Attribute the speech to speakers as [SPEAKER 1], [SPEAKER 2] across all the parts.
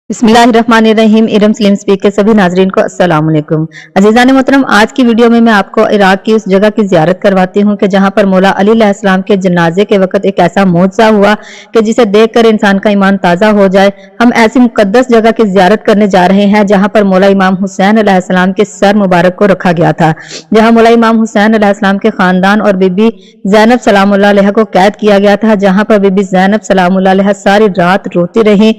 [SPEAKER 1] बिस्मिल्लाहिर्रहमानिर्रहीम। Iram slim speak के सभी नाजरीन को अस्सलाम वालेकुम। अजीजान मोहतरम, आज की वीडियो में मैं आपको इराक की उस जगह की जियारत करवाती हूँ कि जहाँ पर मौला अली अलैहिस्सलाम के जनाजे के वक्त एक ऐसा मौजज़ा हुआ कि जिसे देखकर इंसान का ईमान ताज़ा हो जाए। हम ऐसी मुकद्दस जगह की जियारत करने जा रहे हैं जहाँ पर मौला इमाम हुसैन अलैहिस्सलाम के सर मुबारक को रखा गया था, जहाँ मौला इमाम हुसैन अलैहिस्सलाम के खानदान और बीबी ज़ैनब सलामुल्लाह अलैहा को कैद किया गया था, जहाँ पर बीबी ज़ैनब सलामुल्लाह अलैहा सारी रात रोती रही।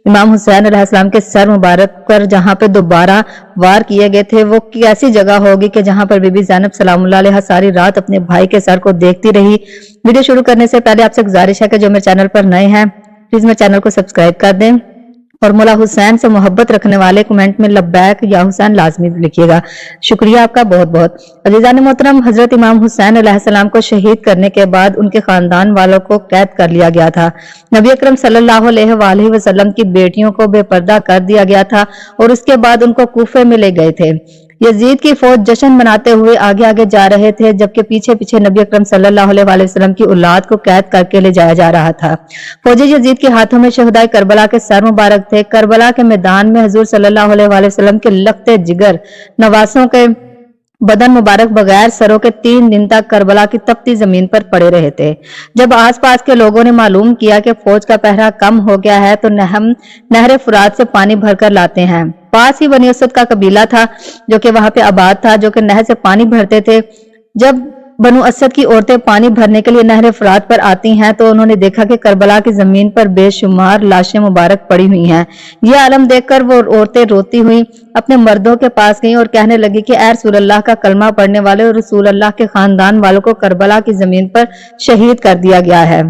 [SPEAKER 1] इमाम हुसैन अलैहिस्सलाम के सर मुबारक पर जहाँ पे दोबारा वार किए गए थे, वो कैसी जगह होगी कि जहाँ पर बीबी ज़ैनब सलामुल्लाह अलैहा सारी रात अपने भाई के सर को देखती रही। वीडियो शुरू करने से पहले आपसे गुजारिश है कि जो मेरे चैनल पर नए हैं प्लीज मेरे चैनल को सब्सक्राइब कर दें और मौला हुसैन से मोहब्बत रखने वाले कमेंट में लब्बैक या हुसैन लाजमी लिखिएगा। शुक्रिया आपका बहुत बहुत। अजीजान मोहतरम, हजरत इमाम हुसैन अलैहिस्सलाम को शहीद करने के बाद उनके खानदान वालों को कैद कर लिया गया था। नबी अकरम सल्लल्लाहु अलैहि वसल्लम की बेटियों को बेपर्दा कर दिया गया था और उसके बाद उनको कूफे में ले गए थे। यजीद की फौज जश्न मनाते हुए आगे आगे जा रहे थे, जबकि पीछे पीछे नबी अकरम सल्लल्लाहु अलैहि वसल्लम की औलाद को कैद करके ले जाया जा रहा था। फौजी यजीद के हाथों में शहदाए करबला के सर मुबारक थे। करबला के मैदान में हुजूर सल्लल्लाहु अलैहि वसल्लम के लखते जिगर नवासों के बदन मुबारक बगैर सरों के 3 दिन तक करबला की तपती जमीन पर पड़े रहे थे। जब आसपास के लोगों ने मालूम किया कि फौज का पहरा कम हो गया है तो हम नहर फुरात से पानी भरकर लाते हैं। पास ही बनी असद का कबीला था जो कि वहां पे आबाद था, जो कि नहर से पानी भरते थे। जब बनु असद की औरतें पानी भरने के लिए नहर फुरात पर आती हैं तो उन्होंने देखा कि करबला की जमीन पर बेशुमार लाशें मुबारक पड़ी हुई हैं। यह आलम देखकर वो औरतें रोती हुई अपने मर्दों के पास गईं और कहने लगी कि ऐ रसूल अल्लाह का कलमा पढ़ने वाले और रसूल अल्लाह के खानदान वालों को करबला की जमीन पर शहीद कर दिया गया है।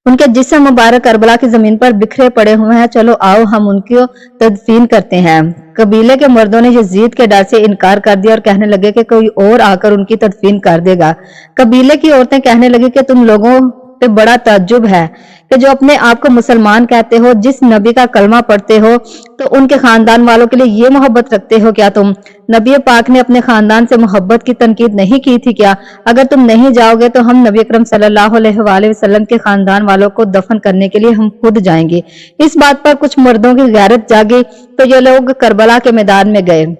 [SPEAKER 1] उनके जिस्म मुबारक करबला की जमीन पर बिखरे पड़े हुए हैं, चलो आओ हम उनकी तदफीन करते हैं। कबीले के मर्दों ने यजीद के डर से इनकार कर दिया और कहने लगे कि कोई और आकर उनकी तदफीन कर देगा। कबीले की औरतें कहने लगी कि तुम लोगों पे बड़ा ताज्जुब है कि जो अपने आप को मुसलमान कहते हो, जिस नबी का कलमा पढ़ते हो, तो उनके खानदान वालों के लिए ये मोहब्बत रखते हो क्या तुम? नबी पाक ने अपने खानदान से मोहब्बत की तनकीद नहीं की थी क्या? अगर तुम नहीं जाओगे तो हम नबी अकरम सल्लल्लाहु अलैहि वसल्लम के खानदान वालों को दफन करने के लिए हम खुद जाएंगे। इस बात पर कुछ मर्दों की गैरत जागी तो ये लोग करबला के मैदान में गए।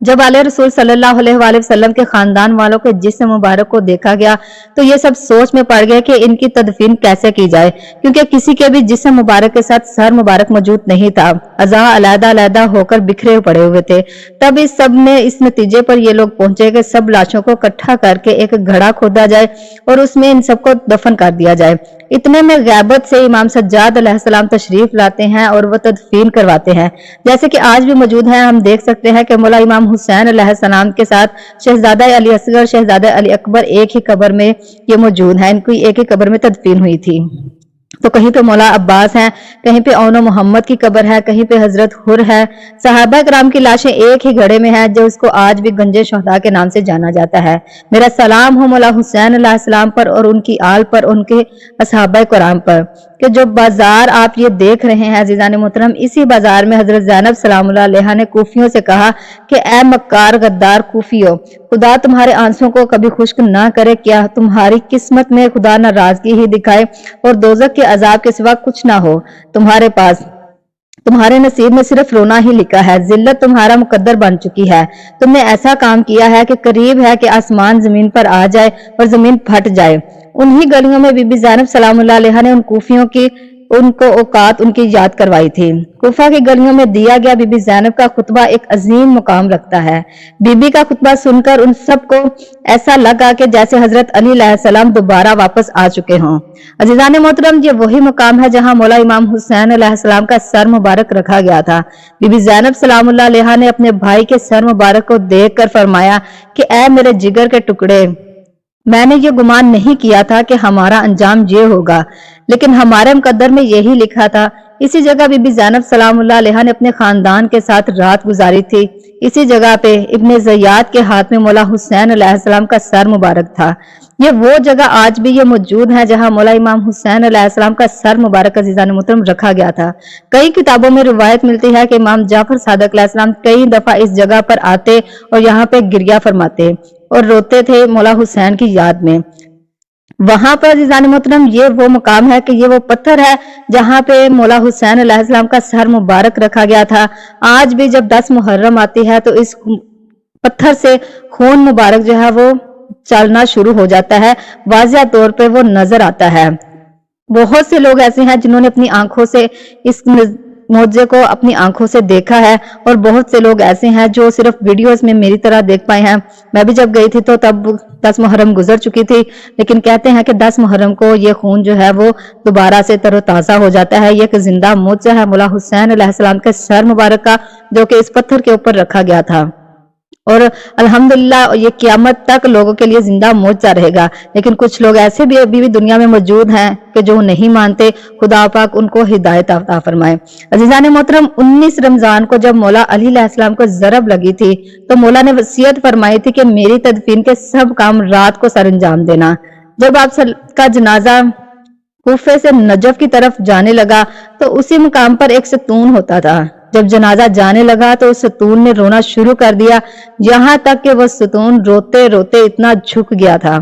[SPEAKER 1] जब आले रसूल सल्लल्लाहु अलैहि वसल्लम के खानदान वालों के जिस्म मुबारक को देखा गया तो ये सब सोच में पड़ गए कि इनकी तदफीन कैसे की जाए, क्योंकि किसी के भी जिस्म मुबारक के साथ सर मुबारक मौजूद नहीं था। अज़ा अलहदा अलहदा होकर बिखरे पड़े हुए थे। तब इस सब ने इस नतीजे पर ये लोग पहुंचे कि सब लाशों को इकट्ठा करके एक घड़ा खोदा जाए और उसमें इन सबको दफन कर दिया जाए। इतने में गैबत से इमाम सज्जाद अलैहिस्सलाम तशरीफ लाते हैं और वो तदफीन करवाते हैं, जैसे कि आज भी मौजूद है। हम देख सकते हैं कि मौला इमाम हुसैन अलैहिस्सलाम के साथ शहजादा अली असगर, शहजादा अली अकबर एक ही कब्र में ये मौजूद है। इनकी एक ही कब्र में तदफीन हुई थी। तो कहीं पे मौला अब्बास हैं, कहीं पे औनो मोहम्मद की कब्र है, कहीं पे हजरत हुर है। सहाबा कराम की लाशें एक ही घड़े में है, जो उसको आज भी गंजे शहदा के नाम से जाना जाता है। मेरा सलाम हो मौला हुसैन अलैहिस्सलाम पर और उनकी आल पर, उनके असहाबा कराम पर। कि जो बाजार आप ये देख रहे हैं अजीजान मोहतरम, इसी बाजार में हजरत ज़ैनब सलामुल्लाह अलैहा ने कूफियों से कहा कि ए मक्कार गद्दार कूफियों, खुदा तुम्हारे आंसुओं को कभी खुश्क ना करे, क्या तुम्हारी किस्मत में खुदा नाराजगी ही दिखाए और दोजख के अजाब के सिवा कुछ ना हो तुम्हारे पास। तुम्हारे नसीब में सिर्फ रोना ही लिखा है, जिल्लत तुम्हारा मुकद्दर बन चुकी है। तुमने ऐसा काम किया है कि करीब है कि आसमान जमीन पर आ जाए और जमीन फट जाए। उन्हीं गलियों में बीबी ज़ैनब सलामुल्लाह अलैहा ने उन कूफियों की उनको औकात उनकी याद करवाई थी। कूफा की गलियों में दिया गया बीबी ज़ैनब का खुतबा एक अजीम मुकाम रखता है। बीबी का खुतबा सुनकर उन सबको ऐसा लगा कि जैसे हजरत अली अलैहिस्सलाम दोबारा वापस आ चुके हों। अजीजान मोहतरम, ये वही मुकाम है जहां मौला इमाम हुसैन अलैहिस्सलाम का सर मुबारक रखा गया था। बीबी ज़ैनब सलामुल्लाह अलैहा ने अपने भाई के सर मुबारक को देखकर फरमाया कि ऐ मेरे जिगर के टुकड़े, मैंने ये गुमान नहीं किया था कि हमारा अंजाम ये होगा, लेकिन हमारे मुकद्दर में यही लिखा था। इसी जगह बीबी ज़ैनब सलामुल्लाह अलैहा ने अपने खानदान के साथ रात गुजारी थी। इसी जगह पे इब्ने ज़ियाद के हाथ में मौला हुसैन अलैहिस्सलाम का सर मुबारक था। ये वो जगह आज भी ये मौजूद है जहां मौला इमाम हुसैन अलैहिस्सलाम का सर मुबारक अज़ीज़ान मोहतरम रखा गया था। कई किताबों में रिवायत मिलती है कि इमाम जाफर सादिक अलैहिस्सलाम कई दफा इस जगह पर आते और यहाँ पे गिरिया फरमाते और रोते थे मौला हुसैन की याद में। वहां पर अज़ीज़ान मोहतरम ये वो मुकाम है कि ये वो पत्थर है जहां पे मौला हुसैन अलैहिस्सलाम का सर मुबारक रखा गया था। आज भी जब 10 मुहर्रम आती है तो इस पत्थर से खून मुबारक जो है वो चलना शुरू हो जाता है, वाज़िया तौर पे वो नजर आता है। बहुत से लोग ऐसे हैं जिन्होंने अपनी आंखों से इस मौजे को अपनी आंखों से देखा है, और बहुत से लोग ऐसे हैं जो सिर्फ वीडियोस में मेरी तरह देख पाए हैं। मैं भी जब गई थी तो तब 10 मुहर्रम गुजर चुकी थी, लेकिन कहते हैं कि 10 मुहर्रम को ये खून जो है वो दोबारा से तरोताजा हो जाता है। ये एक जिंदा मौजा है मौला हुसैन अलैहिस्सलाम के सर मुबारक का, जो कि इस पत्थर के ऊपर रखा गया था, और अल्हम्दुलिल्लाह ये क़यामत तक लोगों के लिए जिंदा मौजज़ा रहेगा। लेकिन कुछ लोग ऐसे भी अभी भी दुनिया में मौजूद हैं कि जो नहीं मानते। खुदा पाक उनको हिदायत अता फरमाए। अज़ीज़ान मोहतरम, 19 रमजान को जब मौला अली अलैहिस्सलाम को ज़रब लगी थी तो मौला ने वसीयत फरमाई थी कि मेरी तदफीन के सब काम रात को सर अंजाम देना। जब आप का जनाजा कूफे से नजफ की तरफ जाने लगा तो उसी मुकाम पर एक सतून होता था। जब जनाजा जाने लगा तो उस सतून ने रोना शुरू कर दिया, यहाँ तक कि वह सतून रोते रोते इतना झुक गया था।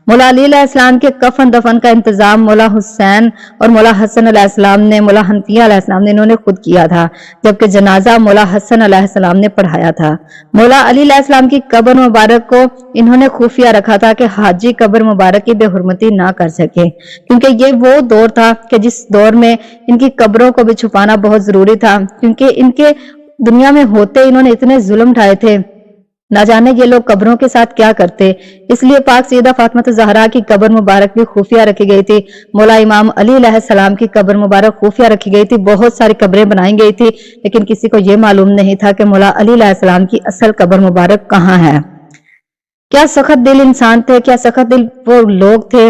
[SPEAKER 1] मौला अली अलैहिस्सलाम के कफन दफन का इंतजाम मौला हुसैन और मौला हसन अलैहिस्सलाम ने, मौला हनफिया अलैहिस्सलाम ने इन्होंने खुद किया था, जबकि जनाजा मौला हसन अलैहिस्सलाम ने पढ़ाया था। मौला अली अलैहिस्सलाम की कब्र मुबारक को इन्होंने खुफिया रखा था कि हाजी कब्र मुबारक की बेहुरमती ना कर सके, क्योंकि ये वो दौर था कि जिस दौर में इनकी कब्रों को भी छुपाना बहुत जरूरी था, क्योंकि इनके दुनिया में होते इन्होंने इतने जुल्म ढाए थे, ना जाने ये लोग कब्रों के साथ क्या करते। इसलिए पाक सैयदा फातिमा ज़हरा की कब्र मुबारक भी खुफिया रखी गई थी। मौला इमाम अली अलैहिस्सलाम की कब्र मुबारक खुफिया रखी गई थी। बहुत सारी कब्रें बनाई गई थी, लेकिन किसी को यह मालूम नहीं था कि मौला अली अलैहिस्सलाम की असल कब्र मुबारक कहाँ है। क्या सख्त दिल इंसान थे, क्या सख्त दिल वो लोग थे।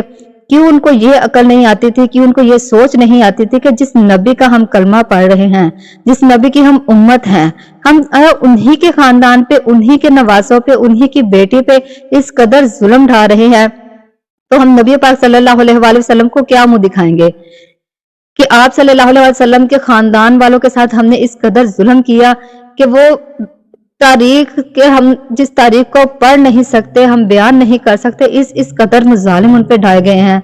[SPEAKER 1] क्यों उनको ये अकल नहीं आती थी, क्यों उनको ये सोच नहीं आती थी कि जिस नबी का हम कलमा पढ़ रहे हैं, जिस नबी की हम उम्मत हैं, हम उन्हीं के खानदान पे, उन्हीं के नवासों पे, उन्हीं की बेटी पे इस कदर जुल्म ढा रहे हैं, तो हम नबी पाक सल्लल्लाहु अलैहि वसल्लम को क्या मुंह दिखाएंगे कि आप सल्लल्लाहु अलैहि वसल्लम के खानदान वालों के साथ हमने इस कदर जुल्म किया कि वो तारीख के हम जिस तारीख को पढ़ नहीं सकते, हम बयान नहीं कर सकते, इस कदर मुजालिम उन पे ढाए गए हैं।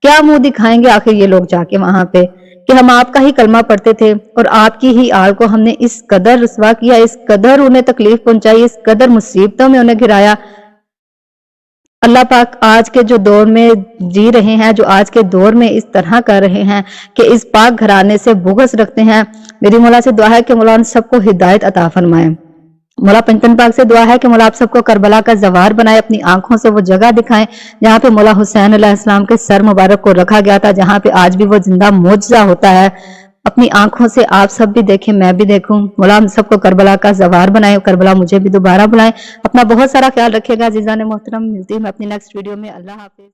[SPEAKER 1] क्या मुंह दिखाएंगे आखिर ये लोग जाके वहां पे कि हम आपका ही कलमा पढ़ते थे और आपकी ही आल को हमने इस कदर रुसवा किया, इस कदर उन्हें तकलीफ पहुंचाई, इस कदर मुसीबतों में उन्हें घिराया। अल्लाह पाक आज के जो दौर में जी रहे हैं, जो आज के दौर में इस तरह कर रहे हैं कि इस पाक घराने से बुग़्ज़ रखते हैं, मेरी मौला से दुआ है कि मौला उन सबको हिदायत अता फरमाए। मौला पंचतन पाक से दुआ है कि मौला आप सबको करबला का जवार बनाए, अपनी आंखों से वो जगह दिखाएं जहाँ पे मौला हुसैन अलैहिस्सलाम के सर मुबारक को रखा गया था, जहाँ पे आज भी वो जिंदा मौजज़ा होता है। अपनी आंखों से आप सब भी देखें, मैं भी देखूं। मौला हम सबको करबला का जवार बनाए, करबला मुझे भी दोबारा बुलाएं। अपना बहुत सारा ख्याल रखिएगा अज़ीज़ान मोहतरम। मिलती हूँ मैं अपनी नेक्स्ट वीडियो में। अल्लाह हाफिज।